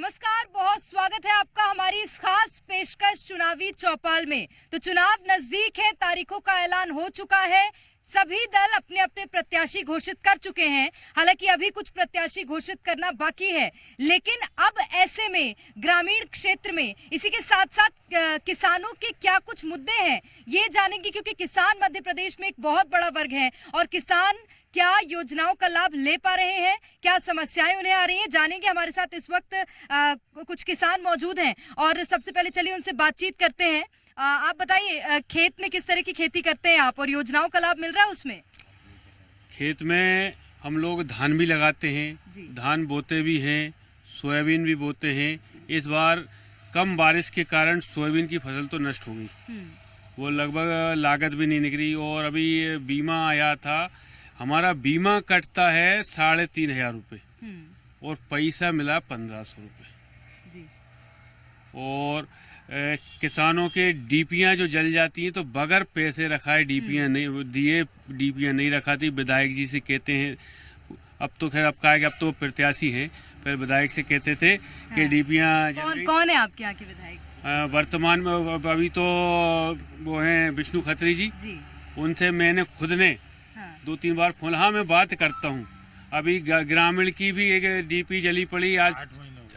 नमस्कार, बहुत स्वागत है आपका हमारी इस खास पेशकश चुनावी चौपाल में। तो चुनाव नजदीक है, तारीखों का ऐलान हो चुका है, सभी दल अपने अपने प्रत्याशी घोषित कर चुके हैं। हालांकि अभी कुछ प्रत्याशी घोषित करना बाकी है, लेकिन अब ऐसे में ग्रामीण क्षेत्र में इसी के साथ साथ किसानों के क्या कुछ मुद्दे हैं ये जानेंगे, क्योंकि किसान मध्य प्रदेश में एक बहुत बड़ा वर्ग है और किसान क्या योजनाओं का लाभ ले पा रहे हैं, क्या समस्याएं उन्हें आ रही हैं, जानेंगे। हमारे साथ इस वक्त कुछ किसान मौजूद हैं और सबसे पहले चलिए उनसे बातचीत करते हैं। आप बताइए, खेत में किस तरह की खेती करते हैं आप और योजनाओं का लाभ मिल रहा है उसमें? खेत में हम लोग धान भी लगाते हैं, धान बोते भी हैं, सोयाबीन भी बोते हैं। इस बार कम बारिश के कारण सोयाबीन की फसल तो नष्ट हो गई, वो लगभग लागत भी नहीं निकली। और अभी बीमा आया था, हमारा बीमा कटता है 3,500 रुपये और पैसा मिला 1,500 रुपये। और किसानों के डीपियां जो जल जाती हैं तो बगैर पैसे रखाए डीपियां नहीं दिए, डीपियां नहीं रखाती। विधायक जी से कहते हैं, अब तो खैर अब कहा कि अब तो प्रत्याशी हैं, फिर विधायक से कहते थे कि डीपियां कौन है आपके यहाँ के विधायक? वर्तमान में अभी तो वो हैं विष्णु खत्री जी। उनसे मैंने खुद ने 2-3 बार फोन, हाँ मैं बात करता हूँ। अभी ग्रामीण की भी एक डीपी जली पड़ी, आज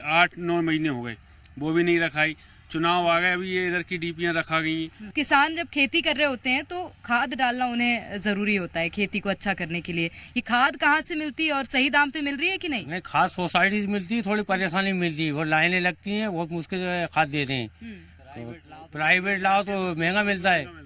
8-9 महीने हो गए, वो भी नहीं रखाई। चुनाव आ गए, अभी ये इधर की डीपियां रखा गई। किसान जब खेती कर रहे होते हैं तो खाद डालना उन्हें जरूरी होता है खेती को अच्छा करने के लिए। ये खाद कहाँ से मिलती है और सही दाम पे मिल रही है कि नहीं? नहीं, खाद सोसाइटी से मिलती है, थोड़ी परेशानी मिलती है, वो लाइनें लगती हैं, बहुत मुश्किल से खाद देते हैं। तो प्राइवेट लाओ तो महंगा मिलता है।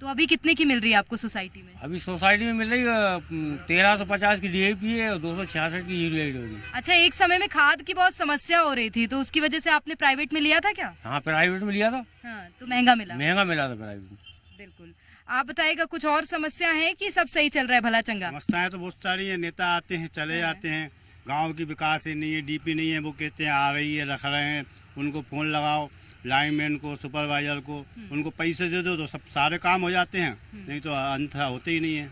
तो अभी कितने की मिल रही है आपको सोसाइटी में? अभी सोसाइटी में मिल रही है 1350 की डीएपी है और 266 की यूरिया होगी। अच्छा, एक समय में खाद की बहुत समस्या हो रही थी, तो उसकी वजह से आपने प्राइवेट में लिया था क्या? हाँ, प्राइवेट में लिया था। हाँ, तो महंगा मिला? महंगा मिला था प्राइवेट में। बिल्कुल। आप बताइएगा, कुछ और समस्या है कि सब सही चल रहा है भला चंगा? समस्याएं तो बहुत सारी है, नेता आते हैं चले जाते हैं, गाँव की विकास ही नहीं है, डीपी नहीं है, वो कहते हैं आ रही है, रख रहे हैं, उनको फोन लगाओ, लाइनमैन को, सुपरवाइजर को, उनको पैसे दे दो तो सब सारे काम हो जाते हैं, नहीं तो अंत होते ही नहीं है।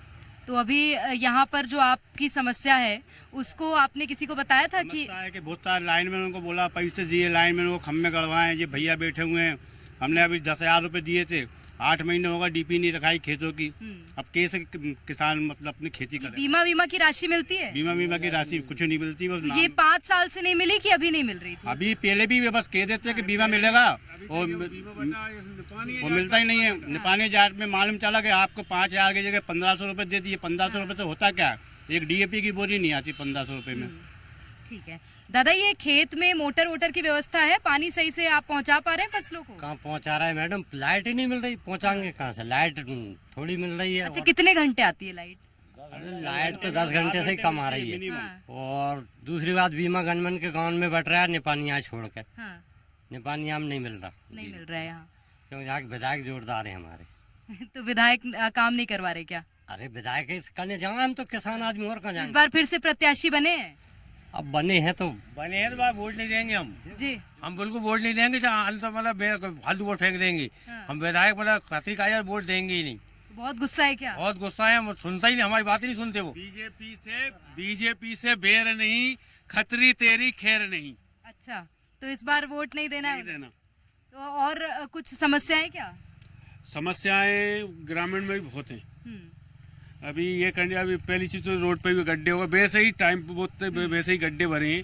तो अभी यहाँ पर जो आपकी समस्या है उसको आपने किसी को बताया था कि बहुत सारे लाइनमैन को बोला, पैसे दिए, लाइनमैन को खम्भे गड़वाए, ये भैया बैठे हुए हैं, हमने अभी 10,000 रुपये दिए थे, 8 महीने होगा डीपी नहीं रखाई खेतों की। अब कैसे किसान मतलब अपनी खेती करे? बीमा की राशि मिलती है? बीमा की राशि कुछ नहीं मिलती, बस ये 5 साल से नहीं मिली कि अभी नहीं मिल रही थी? अभी पहले भी बस कह देते हैं कि बीमा मिलेगा और वो मिलता ही नहीं है। निपानी जाट में मालूम चला कि आपको 5,000 की जगह 1,500 रुपये दे दिए। 1,500 रुपये तो होता क्या है, एक डीएपी की बोरी नहीं आती 1,500 रुपये में। ठीक है दादा, ये खेत में मोटर वोटर की व्यवस्था है? पानी सही से आप पहुंचा पा रहे हैं फसलों को? कहाँ पहुँचा रहा है मैडम, लाइट ही नहीं मिल रही, पहुँचाएंगे कहाँ से, लाइट थोड़ी मिल रही है। अच्छा, कितने घंटे आती है लाइट? अरे लाइट तो 10 घंटे से ही कम आ रही है। और दूसरी बात, बीमा गनमन के गाँव में बैठ रहा है निपानिया छोड़ के। निपानिया में नहीं मिल रहा है यहाँ, क्योंकि यहाँ विधायक जोरदार है हमारे। तो विधायक काम नहीं करवा रहे क्या? अरे विधायक करने जाएंगे हम तो किसान आदमी, और कहाँ जाएंगे? इस बार फिर से प्रत्याशी बने हैं? अब बने हैं तो वोट नहीं देंगे हम जी। हम बिल्कुल वोट नहीं देंगे, मतलब फालतू वोट फेंक देंगे। हम विधायक मतलब खत्री का वोट देंगे ही नहीं। बहुत गुस्सा है क्या? बहुत गुस्सा है, सुनता ही नहीं, हमारी बात ही नहीं सुनते वो। बीजेपी से बेर नहीं, खतरी तेरी खैर नहीं। अच्छा, तो इस बार वोट नहीं देना है? तो और कुछ समस्याएं क्या? समस्याएं ग्रामीण में भी बहुत हैं। अभी ये करने, अभी पहली चीज तो रोड पे भी गड्ढे हो गए, वैसे ही टाइम पे वैसे ही गड्ढे भरे हैं।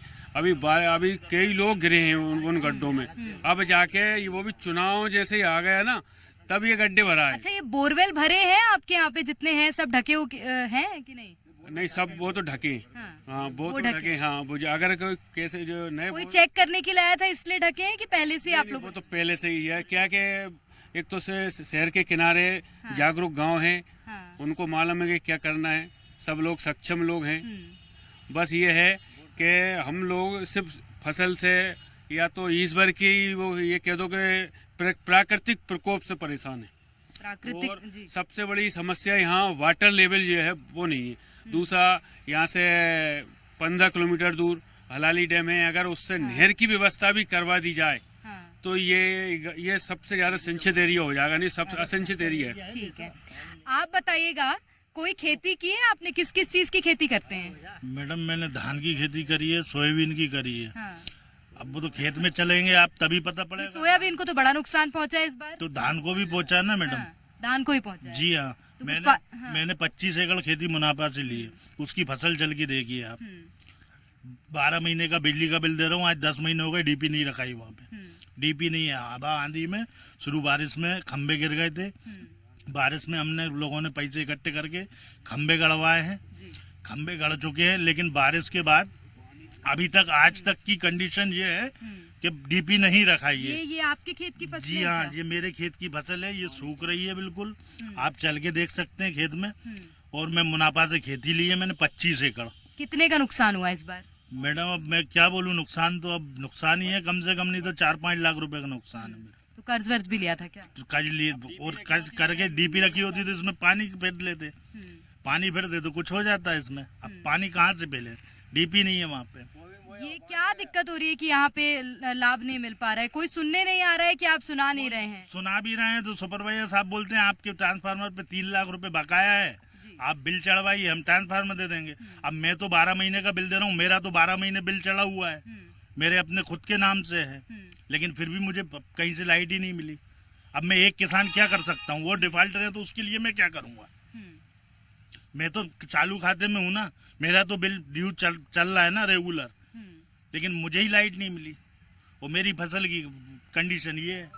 अभी कई लोग गिरे हैं उन गड्ढों में। अब जाके वो भी चुनाव जैसे ही आ गया ना, तब ये गड्ढे भरा है। अच्छा, ये बोरवेल भरे हैं आपके यहाँ पे जितने हैं, सब ढके हैं कि नहीं? नहीं, सब वो तो ढके। हाँ, वो तो ढके। हाँ, वो अगर कोई कैसे जो नए कोई चेक करने के लिए आया था इसलिए ढके हैं कि पहले से आप लोग? वो तो पहले से ही है। क्या कि एक तो शहर के किनारे जागरूक गांव हैं, उनको मालूम है कि क्या करना है, सब लोग सक्षम लोग हैं। बस ये है कि हम लोग सिर्फ फसल से या तो ईश्वर की वो ये कह दो कि प्राकृतिक प्रकोप से परेशान है। और सबसे बड़ी समस्या यहाँ वाटर लेवल जो है वो नहीं है। दूसरा, यहाँ से 15 किलोमीटर दूर हलाली डैम है, अगर उससे नहर की व्यवस्था भी करवा दी जाए तो ये सबसे ज्यादा सिंचित एरिया हो जाएगा, नहीं सब असिंचित एरिया है। ठीक है, आप बताइएगा, कोई खेती की है आपने? किस किस चीज की खेती करते हैं? मैडम, मैंने धान की खेती करी है, सोयाबीन की करी है। अब वो तो खेत में चलेंगे आप तभी पता पड़ेगा। सोयाबीन को तो बड़ा नुकसान पहुंचा है इस बार। तो धान को भी पहुंचा है ना मैडम। हाँ, धान को ही पहुंचा है। जी हाँ, तो मैंने 25 एकड़ खेती मुनाफा से ली है, उसकी फसल चल के देखिए आप। 12 महीने का बिजली का बिल दे रहा हूँ, आज 10 महीने हो गए, डीपी नहीं रखाई वहाँ पे। डीपी नहीं है। हवा आंधी में शुरू बारिश में खंबे गिर गए थे, बारिश में हमने लोगों ने पैसे इकट्ठे करके खंबे गड़वाए हैं, खंबे गड़ चुके हैं। लेकिन बारिश के बाद अभी तक आज तक की कंडीशन ये है कि डीपी नहीं रखाई है। ये आपके खेत की फसल जी है हाँ, क्या? ये मेरे खेत की फसल है, ये सूख रही है बिल्कुल, आप चल के देख सकते हैं खेत में। और मैं मुनाफा से खेती ली है मैंने 25 एकड़। कितने का नुकसान हुआ इस बार? मैडम अब मैं क्या बोलूं, नुकसान तो अब नुकसान ही है, कम से कम नहीं तो 4-5 लाख रुपए का नुकसान है मेरा। तो कर्ज वर्ज भी लिया था क्या? तो कर्ज लिए और कर्ज करके डीपी रखी होती तो इसमें पानी फेर लेते, पानी फेर दे तो कुछ हो जाता है इसमें। अब पानी कहाँ से फेले, डीपी नहीं है वहाँ पे। ये क्या दिक्कत हो रही है कि यहाँ पे लाभ नहीं मिल पा रहा है? कोई सुनने नहीं आ रहा है कि आप सुना नहीं रहे हैं? सुना भी रहे हैं तो सुपरवाइजर साहब बोलते हैं आपके ट्रांसफार्मर पे 3 लाख रुपए बकाया है, आप बिल चढ़वाइए, हम ट्रांसफार्मर दे देंगे। अब मैं तो 12 महीने का बिल दे रहा हूँ, मेरा तो 12 महीने बिल चढ़ा हुआ है, मेरे अपने खुद के नाम से है, लेकिन फिर भी मुझे कहीं से लाइट ही नहीं मिली। अब मैं एक किसान क्या कर सकता हूँ, वो डिफॉल्टर है तो उसके लिए मैं क्या करूँगा। मैं तो चालू खाते में हूँ ना, मेरा तो बिल ड्यू चल रहा है ना रेगुलर, लेकिन मुझे ही लाइट नहीं मिली और मेरी फसल की कंडीशन ये है।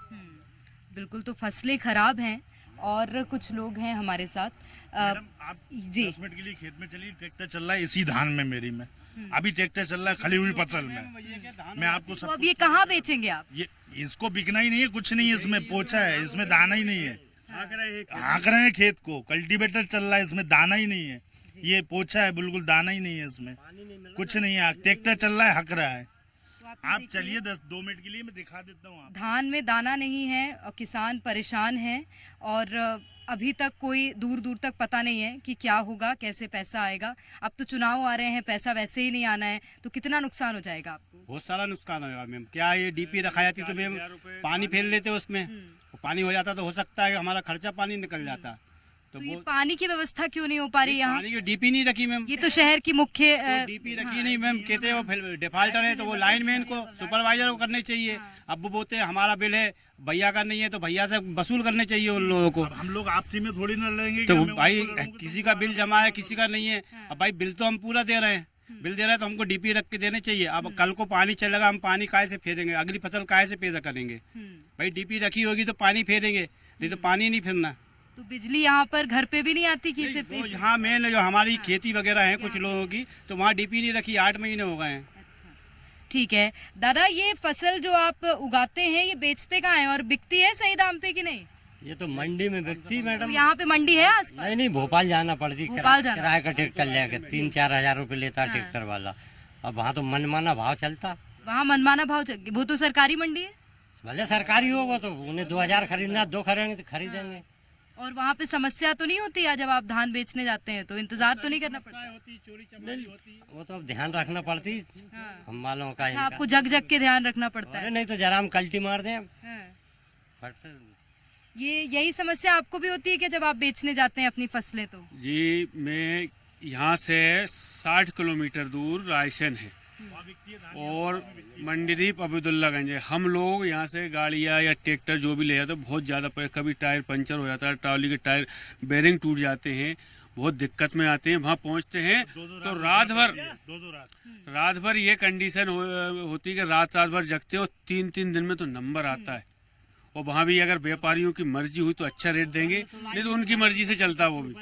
बिल्कुल, तो फसलें खराब हैं और कुछ लोग हैं हमारे साथ। मैडम आप जी 10 मिनट के लिए खेत में चलिए, ट्रैक्टर चल रहा है इसी धान में मेरी में, अभी ट्रैक्टर चल रहा है खली हुई फसल में। मैं आपको तो सब अब ये कहाँ बेचेंगे आप? ये इसको बिकना ही नहीं है, कुछ नहीं है इसमें, पोछा है इसमें, दाना ही नहीं है। हाँक रहे हैं खेत को, कल्टीवेटर चल रहा है इसमें, दाना ही नहीं है। ये पोछा है बिल्कुल, दाना ही नहीं है इसमें, कुछ नहीं है। ट्रैक्टर चल रहा है, हक रहा है। आप चलिए 2 मिनट के लिए मैं दिखा देता हूँ आपको। धान में दाना नहीं है और किसान परेशान हैं और अभी तक कोई दूर दूर तक पता नहीं है कि क्या होगा, कैसे पैसा आएगा। अब तो चुनाव आ रहे हैं, पैसा वैसे ही नहीं आना है, तो कितना नुकसान हो जाएगा आपको? बहुत सारा नुकसान होगा मैम। क्या ये डीपी रखा जाती तो मैम पानी फेर लेते उसमें, पानी हो जाता तो हो सकता है हमारा खर्चा पानी निकल जाता। तो ये पानी की व्यवस्था क्यों नहीं हो पा रही यहाँ? पानी की डीपी नहीं रखी मैम। ये तो शहर की मुख्य डीपी रखी नहीं मैम, कहते हैं वो डिफॉल्टर है तो वो लाइनमैन को, सुपरवाइजर को करने चाहिए। अब वो बोलते हैं हमारा बिल है, भैया का नहीं है तो भैया से वसूल करने चाहिए उन लोगों को। हम लोग आपसी में थोड़ी ना लड़ेंगे तो भाई किसी का बिल जमा है किसी का नहीं है। अब भाई बिल तो हम पूरा दे रहे हैं, बिल दे रहे हैं तो हमको डीपी रख के देने चाहिए। अब कल को पानी चलेगा, हम पानी काहे से फेरेंगे, अगली फसल काहे से पैदा करेंगे। भाई डीपी रखी होगी तो पानी फेरेंगे, नहीं तो पानी नहीं फिरना। तो बिजली यहाँ पर घर पे भी नहीं आती कि सिर्फ तो यहाँ मेन जो हमारी खेती वगैरह है कुछ लोगों की, तो वहाँ डीपी नहीं रखी, 8 महीने हो गए हैं। ठीक है दादा, ये फसल जो आप उगाते हैं ये बेचते कहाँ हैं और बिकती है सही दाम पे कि नहीं? ये तो मंडी में बिकती मैडम। तो यहाँ पे मंडी है आसपास? नहीं, भोपाल जाना पड़ती, भोपाल जाना। किराए का ट्रैक्टर लेके 3-4 हजार रुपए लेता ट्रैक्टर वाला। अब वहाँ तो मनमाना भाव चलता। वहाँ मनमाना भाव वो तो सरकारी मंडी है। भले सरकारी हो वो तो उन्हें 2000 खरीदना, 2 खरीदेंगे तो खरीदेंगे। और वहाँ पे समस्या तो नहीं होती है जब आप धान बेचने जाते हैं तो इंतजार तो नहीं करना पड़ता? वो तो अब ध्यान रखना पड़ती हम वालों का। अच्छा, आपको जग जग के ध्यान रखना पड़ता है। नहीं तो जरा हम कल्टी मार दें फट से। ये यही समस्या आपको भी होती है कि जब आप बेचने जाते हैं अपनी फसलें? तो जी, मैं यहाँ से 60 किलोमीटर दूर रायसेन है और मंडीदीप अब्दुल्लागंज है। हम लोग यहाँ से गाड़ियाँ या ट्रैक्टर जो भी ले जाते हैं बहुत ज़्यादा, कभी टायर पंचर हो जाता है, ट्रॉली के टायर बेरिंग टूट जाते हैं, बहुत दिक्कत में आते हैं। वहाँ पहुँचते हैं तो रात भर ये कंडीशन होती है कि रात भर जगते हैं और 3-3 दिन में तो नंबर आता है। और वहाँ भी अगर व्यापारियों की मर्जी हुई तो अच्छा रेट देंगे, नहीं तो उनकी मर्जी से चलता है वो भी।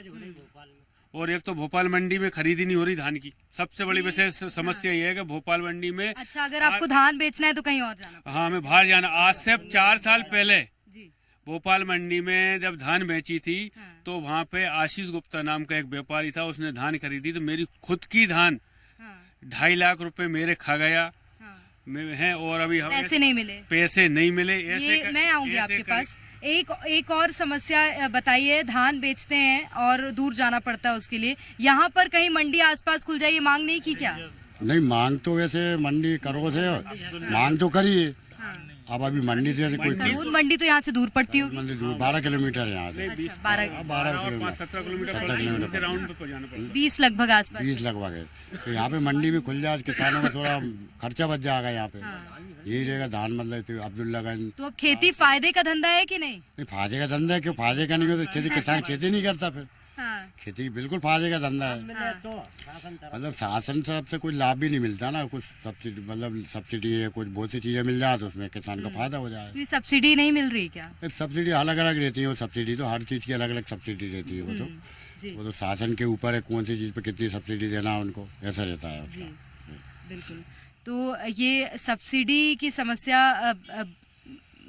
और एक तो भोपाल मंडी में खरीदी नहीं हो रही धान की, सबसे बड़ी वैसे समस्या ये है कि भोपाल मंडी में। अच्छा, अगर आपको धान बेचना है तो कहीं और जाना? हाँ, हमें बाहर जाना। आज से 4 साल पहले भोपाल मंडी में जब धान बेची थी तो वहाँ पे आशीष गुप्ता नाम का एक व्यापारी था, उसने धान खरीदी तो मेरी खुद की धान 2.5 लाख रुपए मेरे खा गया है। और अभी हमें पैसे नहीं मिले। ये मैं आऊंगी आपके पास। एक और समस्या बताइए, धान बेचते हैं और दूर जाना पड़ता है उसके लिए, यहाँ पर कहीं मंडी आसपास खुल जाए, मांग नहीं की क्या? नहीं, मांग तो वैसे मंडी करो से मांग तो करी है, अब अभी मंडी से कोई करोद मंडी तो यहाँ से दूर पड़ती होगी। मंडी दूर 12 किलोमीटर है यहाँ से। अच्छा, 12 12 17 किलोमीटर राउंड पे पहुंचाना पड़ेगा। 20 लगभग आसपास। 20 लगभग है। तो यहाँ पे मंडी भी खुल जाए, किसानों का थोड़ा खर्चा बच जाएगा यहाँ पे। यही रहेगा धान मतलब तो अब्दुल्लागंज। तो अब खेती फायदे का धंधा है कि नहीं? फायदे का धंधा है, क्यों फायदे का नहीं हो तो खेती किसान खेती नहीं करता फिर। खेती बिल्कुल फायदे का धंधा है। मतलब शासन तरफ से कोई लाभ भी नहीं मिलता ना, कुछ सब्सिडी मतलब सब्सिडी है, कुछ बहुत सी चीजें मिल जाए तो उसमें किसान का फायदा हो जाए। तो ये सब्सिडी नहीं मिल रही क्या? सब्सिडी अलग अलग रहती है, वो सब्सिडी तो हर चीज की अलग अलग सब्सिडी रहती है। वो तो शासन के ऊपर है कौन सी चीज पे कितनी सब्सिडी देना है उनको, ऐसा रहता है उसका। बिल्कुल। तो ये सब्सिडी की समस्या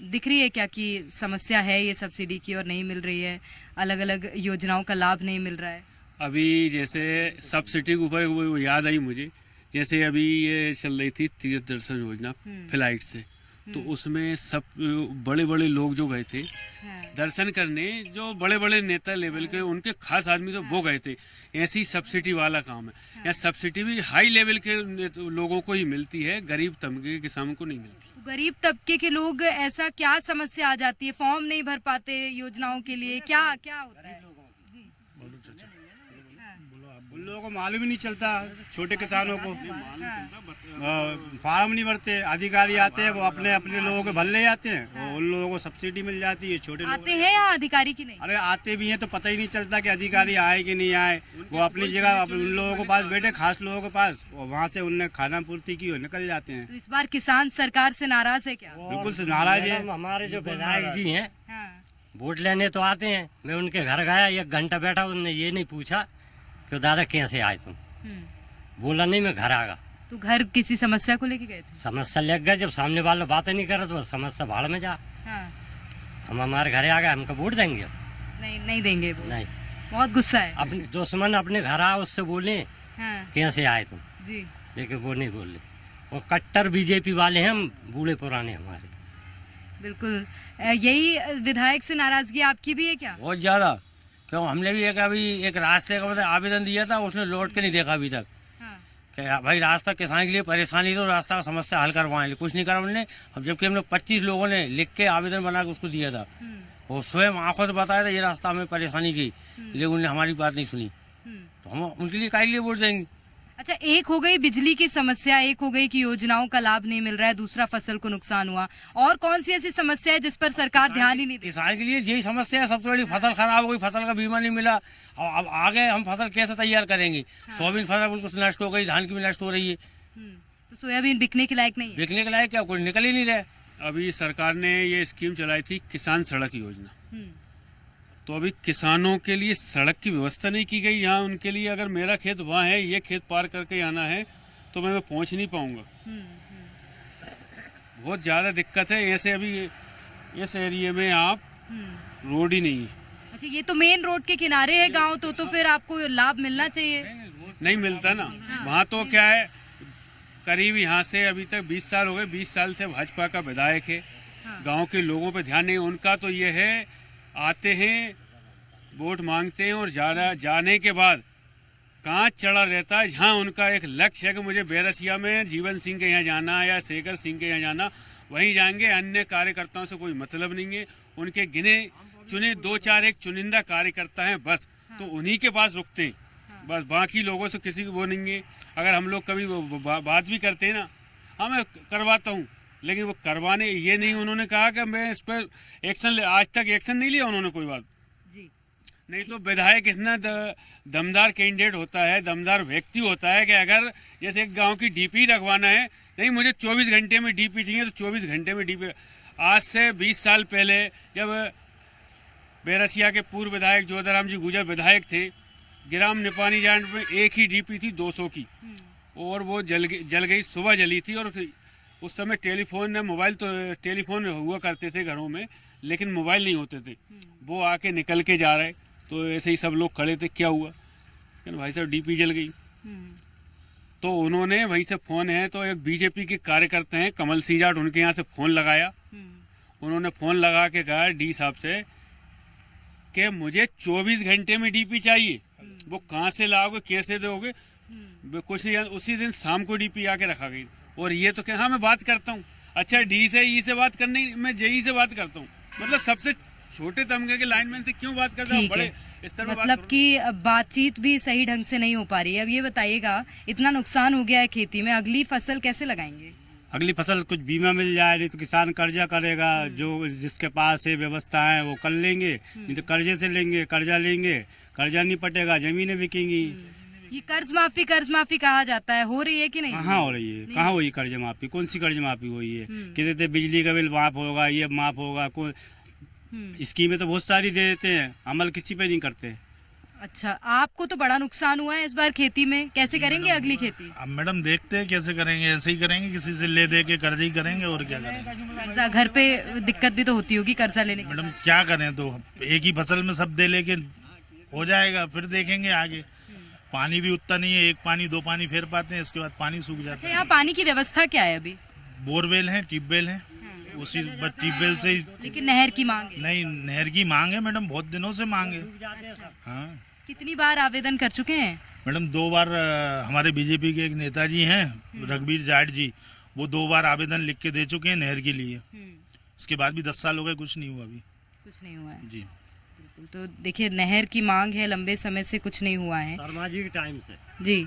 दिख रही है क्या कि समस्या है ये सब्सिडी की और नहीं मिल रही है, अलग अलग योजनाओं का लाभ नहीं मिल रहा है? अभी जैसे सब्सिडी के ऊपर वो याद आई मुझे, जैसे अभी ये चल रही थी तीर्थ दर्शन योजना फ्लाइट से, तो उसमें सब बड़े बड़े लोग जो गए थे दर्शन करने, जो बड़े बड़े नेता लेवल के उनके खास आदमी तो वो गए थे। ऐसी सब्सिडी वाला काम है। यहाँ सब्सिडी भी हाई लेवल के लोगों को ही मिलती है, गरीब तबके के किसानों को नहीं मिलती। गरीब तबके के लोग ऐसा क्या समस्या आ जाती है? फॉर्म नहीं भर पाते योजनाओं के लिए, क्या क्या होता है? उन लोगों को मालूम ही नहीं चलता, छोटे किसानों को फार्म नहीं भरते। अधिकारी आते हैं वो अपने अपने लोगों के भर ले जाते हैं, और उन लोगों को सब्सिडी मिल जाती है। छोटे आते हैं यहाँ अधिकारी की नहीं? अरे आते भी हैं तो पता ही नहीं चलता कि अधिकारी आए कि नहीं आए। वो अपनी जगह उन लोगों के पास बैठे, खास लोगों के पास, और वहाँ से उनने खाना पूर्ति की और निकल जाते हैं। तो इस बार किसान सरकार से नाराज है क्या? बिल्कुल से नाराज है। हमारे जो विधायक जी हैं वोट लेने तो आते हैं, मैं उनके घर गया, 1 घंटा बैठा, उन्होंने ये नहीं पूछा कि दादा कैसे आए तुम, बोला नहीं मैं घर आ गया। तो घर किसी समस्या को लेके गए थे? समस्या लग गया, जब सामने वाला बातें नहीं करे तो समस्या भाड़ में जा। हम हमारे घर आ गए, हमको वोट देंगे? नहीं देंगे वो। नहीं। बहुत गुस्सा है। अपने दुश्मन अपने घर आ उससे बोले कैसे आए तुम जी, लेकिन वो नहीं बोले। और कट्टर बीजेपी वाले हैं, हम बूढ़े पुराने हमारे। बिल्कुल। यही विधायक से नाराजगी आपकी भी है क्या? बहुत ज्यादा, क्यों हमने भी एक रास्ते का मतलब आवेदन दिया था, उसने लौट के नहीं देखा अभी तक। कि भाई रास्ता किसान के लिए परेशानी, तो रास्ता का समस्या हल करवाएं, कुछ नहीं करा उन्होंने। अब जबकि हमने 25 लोगों ने लिख के आवेदन बना के उसको दिया था, वो स्वयं आंखों से बताया था ये रास्ता हमें परेशानी की, लेकिन उन्होंने हमारी बात नहीं सुनी। तो हम उनके लिए काहे लिए वोट देंगे? अच्छा, एक हो गई बिजली की समस्या, एक हो गई कि योजनाओं का लाभ नहीं मिल रहा है, दूसरा फसल को नुकसान हुआ, और कौन सी ऐसी समस्या है जिस पर सरकार ध्यान ही नहीं दे? किसान के लिए यही समस्या है सबसे बड़ी। फसल खराब हो गई, फसल का बीमा नहीं मिला, अब आगे हम फसल कैसे तैयार करेंगे? सोयाबीन फसल बिल्कुल नष्ट हो गई, धान की भी नष्ट हो रही है। तो सोयाबीन बिकने के लायक नहीं है? बिकने के लायक क्या, कुछ निकल ही नहीं रहे। अभी सरकार ने ये स्कीम चलाई थी किसान सड़क योजना, तो अभी किसानों के लिए सड़क की व्यवस्था नहीं की गई। यहाँ उनके लिए अगर मेरा खेत वहाँ है, ये खेत पार करके आना है तो मैं पहुँच नहीं पाऊंगा। बहुत ज़्यादा दिक्कत है। ऐसे अभी इस एरिया में आप रोड ही नहीं है। अच्छा, ये तो मेन रोड के किनारे है गांव, तो फिर आपको लाभ मिलना चाहिए। नहीं मिलता ना। वहाँ तो क्या है, करीब यहाँ से अभी तक 20 साल हो गए, 20 साल से भाजपा का विधायक है। गांव के लोगों पे ध्यान नहीं। उनका तो ये है, आते हैं वोट मांगते हैं और जाने के बाद कांच चढ़ा रहता है। जहाँ उनका एक लक्ष्य है कि मुझे बैरसिया में जीवन सिंह के यहाँ जाना या शेखर सिंह के यहाँ जाना, वहीं जाएंगे। अन्य कार्यकर्ताओं से कोई मतलब नहीं है। उनके गिने चुने 2-4 एक चुनिंदा कार्यकर्ता हैं बस, तो उन्हीं के पास रुकते हैं बस। बाकी लोगों से किसी को वो नहीं है। अगर हम लोग कभी बात भी करते हैं ना, हाँ मैं करवाता हूँ, लेकिन वो करवाने ये नहीं। उन्होंने कहा कि मैं इस पर एक्शन आज तक एक्शन नहीं लिया उन्होंने कोई बात जी। नहीं तो विधायक इतना दमदार कैंडिडेट होता है, दमदार व्यक्ति होता है कि अगर जैसे एक गांव की डीपी रखवाना है, नहीं मुझे 24 घंटे में डीपी चाहिए तो 24 घंटे में डीपी। आज से 20 साल पहले जब बैरसिया के पूर्व विधायक जोधाराम जी गुजर विधायक थे, ग्राम निपानी जाट में एक ही डीपी थी 200 की, और वो जल गई, सुबह जली थी। और उस समय टेलीफोन मोबाइल तो टेलीफोन हुआ करते थे घरों में, लेकिन मोबाइल नहीं होते थे। वो आके निकल के जा रहे, तो ऐसे ही सब लोग खड़े थे, क्या हुआ? भाई साहब डीपी जल गई। तो उन्होंने वहीं से फोन है, तो एक बीजेपी के कार्यकर्ता हैं कमल सिंह जाट, उनके यहाँ से फोन लगाया। उन्होंने फोन लगा के कहा डी साहब से कि मुझे 24 घंटे में डीपी चाहिए। वो कहाँ से लाओगे, कैसे दोगे? कुछ नहीं। उसी दिन शाम को डीपी आके रखा गई। और ये तो क्या, हाँ मैं बात करता हूँ। अच्छा डी से ई से बात करने, मैं जेई से बात करता हूँ। मतलब सबसे छोटे तबके के लाइनमैन से क्यों बात करता हूँ? ठीक बड़े है, स्तर पर मतलब कि बातचीत भी सही ढंग से नहीं हो पा रही है। अब ये बताइएगा, इतना नुकसान हो गया है खेती में, अगली फसल कैसे लगाएंगे? अगली फसल कुछ बीमा मिल जाए, नहीं तो किसान कर्जा करेगा। जो जिसके पास है व्यवस्था है वो कर लेंगे, नहीं तो कर्जे से लेंगे, कर्जा लेंगे, कर्जा नहीं पटेगा, जमीनें बिकेंगी। ये कर्ज माफी कहा जाता है, हो रही है कि नहीं? कहाँ हो रही है? कहाँ हुई कर्ज माफी? कौन सी कर्ज माफी हुई है? कहते थे बिजली का बिल माफ होगा, ये माफ होगा, कोई स्कीमें तो बहुत सारी दे देते हैं, अमल किसी पे नहीं करते। अच्छा, आपको तो बड़ा नुकसान हुआ है इस बार खेती में, कैसे करेंगे अगली खेती? अब मैडम देखते हैं कैसे करेंगे, ऐसे ही करेंगे, किसी से ले दे के कर्ज ही करेंगे और क्या करेंगे। कर्जा, घर पे दिक्कत भी तो होती होगी कर्जा लेने की। मैडम क्या करें, तो एक ही फसल में सब दे लेके हो जाएगा, फिर देखेंगे आगे। पानी भी उतना नहीं है, एक पानी दो पानी फेर पाते हैं, इसके बाद पानी सूख जाता अच्छा, है। यहाँ पानी की व्यवस्था क्या है अभी? बोरवेल है, ट्यूबवेल है, उसी बस ट्यूबवेल से ही। लेकिन नहर की मांग है। नहीं, नहर की मांग है मैडम, बहुत दिनों से मांग है। हाँ कितनी बार आवेदन कर चुके हैं? मैडम 2 बार हमारे बीजेपी के एक नेताजी हैं रघुवीर जाट जी, वो 2 बार आवेदन लिख के दे चुके हैं नहर के लिए। इसके बाद भी 10 साल हो गए, कुछ नहीं हुआ अभी। कुछ नहीं हुआ है जी। बिल्कुल। तो देखिए, नहर की मांग है, लंबे समय से कुछ नहीं हुआ है शर्मा जी के टाइम से। जी।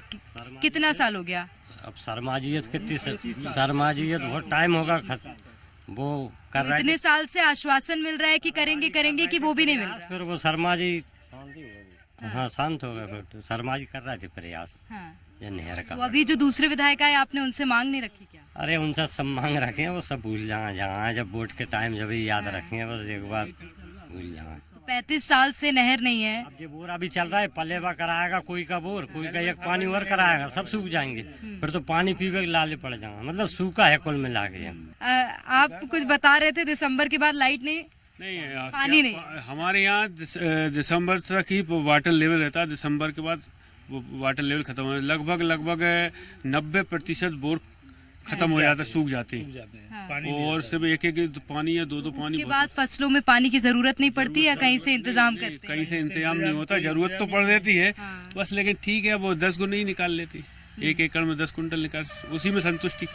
कितना साल हो गया? अब शर्मा जी कितनी शर्मा जी बहुत टाइम होगा वो कर रहे इतने साल से आश्वासन मिल रहा है कि करेंगे करेंगे, कि वो भी नहीं मिल रहा? फिर वो शर्मा जी हाँ शांत हो गए। फिर तो शर्मा जी कर रहे थे प्रयास हाँ। ये नहर का। तो अभी जो दूसरे विधायक आए, आपने उनसे मांग नहीं रखी क्या? अरे उनसे सब मांग रखे हैं, वो सब भूल जाए जहाँ जब वोट के टाइम जब याद रखेंगे, बस एक बार भूल जाए। 35 साल से नहर नहीं है। अब ये बोर अभी चल रहा है, पलेवा कराएगा कोई का बोर, कोई का एक पानी और कराएगा, सब सूख जाएंगे। फिर तो पानी पीवे के लाले पड़ जाएगा, मतलब सूखा है कुल मिला के। आप कुछ बता रहे थे, दिसंबर के बाद लाइट नहीं, पानी नहीं। हमारे यहाँ दिसंबर तक ही वाटर लेवल रहता है, दिसंबर के बाद वो वाटर लेवल खत्म हो, लगभग 90% बोर खत्म हो जाता है, सूख जाते हैं। और सिर्फ एक पानी या दो पानी। उसके बाद फसलों में पानी की जरूरत नहीं पड़ती, या कहीं से इंतजाम करते हैं? कहीं से इंतजाम नहीं होता, जरूरत तो पड़ देती है बस, लेकिन ठीक है, वो 10 गुना ही निकाल लेती। 1 एकड़ में 10 कुंटल निकाल, उसी में संतुष्टि।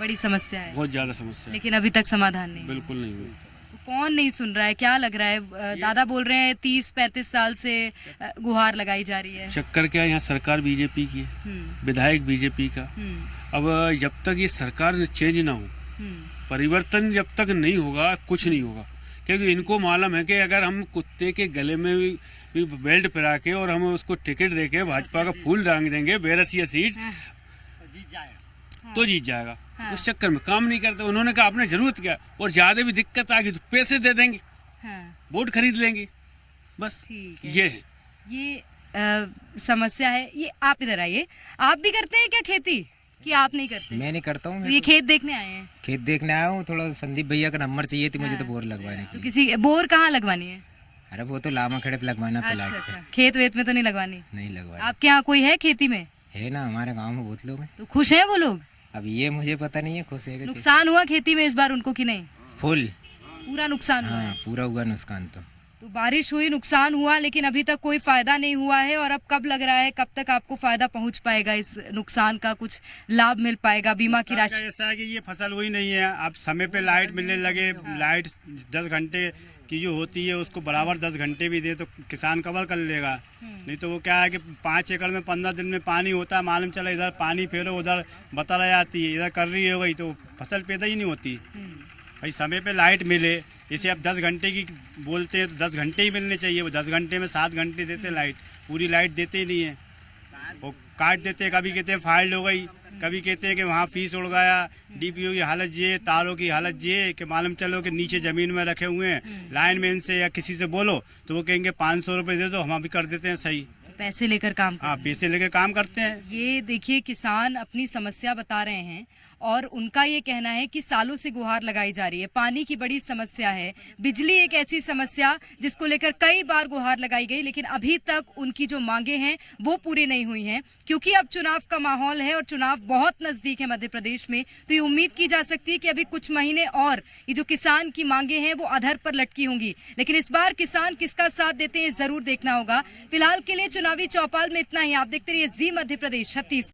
बड़ी समस्या है, बहुत ज्यादा समस्या है, लेकिन अभी तक समाधान नहीं। बिल्कुल नहीं हुई। कौन नहीं सुन रहा है, क्या लग रहा है? दादा बोल रहे हैं 30-35 साल से गुहार लगाई जा रही है। चक्कर क्या है, यहाँ सरकार बीजेपी की है, विधायक बीजेपी का। अब जब तक ये सरकार चेंज ना हो, परिवर्तन जब तक नहीं होगा, कुछ नहीं होगा। क्योंकि इनको मालूम है कि अगर हम कुत्ते के गले में भी बेल्ट पिरा के और हम उसको टिकट दे के भाजपा का फूल डांग देंगे, 82 सीट, तो जीत जाएगा। उस चक्कर में काम नहीं करते। उन्होंने कहा आपने जरूरत क्या, और ज्यादा भी दिक्कत आ गई तो पैसे दे देंगे, वोट खरीद लेंगे, बस ये है। ये समस्या है। ये आप इधर आइए, आप भी करते हैं क्या खेती, कि आप नहीं करते? मैं नहीं करता हूँ। तो ये खेत देखने आए हैं? खेत देखने आया हूँ, थोड़ा संदीप भैया का नंबर चाहिए थी मुझे, तो बोर लगवाने के तो लिए। किसी बोर कहाँ लगवानी है? अरे वो तो लामा खड़े पे लगवाना प्लाट अच्छा, खेत वेत में तो नहीं लगवानी? नहीं लगवाना। आपके यहाँ कोई है खेती में? है ना, हमारे गाँव में बहुत लोग हैं। तो खुश हैं वो लोग? अब ये मुझे पता नहीं है, खुश है। नुकसान हुआ खेती में इस बार उनको कि नहीं? फुल पूरा नुकसान हुआ? हाँ पूरा हुआ नुकसान। तो बारिश हुई, नुकसान हुआ, लेकिन अभी तक कोई फायदा नहीं हुआ है। और अब कब लग रहा है, कब तक आपको फायदा पहुंच पाएगा, इस नुकसान का कुछ लाभ मिल पाएगा, बीमा की राशि? ऐसा है कि ये फसल हुई नहीं है, अब समय पे लाइट मिलने लगे। लाइट 10 घंटे की जो होती है उसको बराबर 10 घंटे भी दे तो किसान कवर कर लेगा। नहीं तो वो क्या है कि 5 एकड़ में 15 दिन में पानी होता है, मालूम चला इधर पानी फेरो उधर बता रह जाती है, इधर कर रही हो गई तो फसल पैदा ही नहीं होती। भाई समय पे लाइट मिले, जैसे अब 10 घंटे की बोलते हैं तो 10 घंटे ही मिलने चाहिए। वो 10 घंटे में 7 घंटे देते लाइट, पूरी लाइट देते ही नहीं है, वो काट देते हैं। कभी कहते हैं फाइल हो गई, कभी कहते हैं कि वहाँ फीस उड़ गया, डीपीओ की हालत ये, तारों की हालत ये, कि मालूम चलो कि नीचे ज़मीन में रखे हुए हैं। लाइनमैन से या किसी से बोलो तो वो कहेंगे 500 रुपये दे दो, हम अभी कर देते हैं सही। पैसे लेकर काम हाँ, पैसे लेकर काम करते हैं। ये देखिए, किसान अपनी समस्या बता रहे हैं और उनका ये कहना है कि सालों से गुहार लगाई जा रही है। पानी की बड़ी समस्या है, बिजली एक ऐसी समस्या जिसको लेकर कई बार गुहार लगाई गई, लेकिन अभी तक उनकी जो मांगे हैं वो पूरी नहीं हुई हैं। क्योंकि अब चुनाव का माहौल है और चुनाव बहुत नजदीक है मध्य प्रदेश में, तो ये उम्मीद की जा सकती है कि अभी कुछ महीने और ये जो किसान की मांगे हैं वो अधर पर लटकी होंगी। लेकिन इस बार किसान किसका साथ देते हैं जरूर देखना होगा। फिलहाल के लिए चुनावी चौपाल में इतना ही। आप देखते रहिए जी मध्य प्रदेश 36।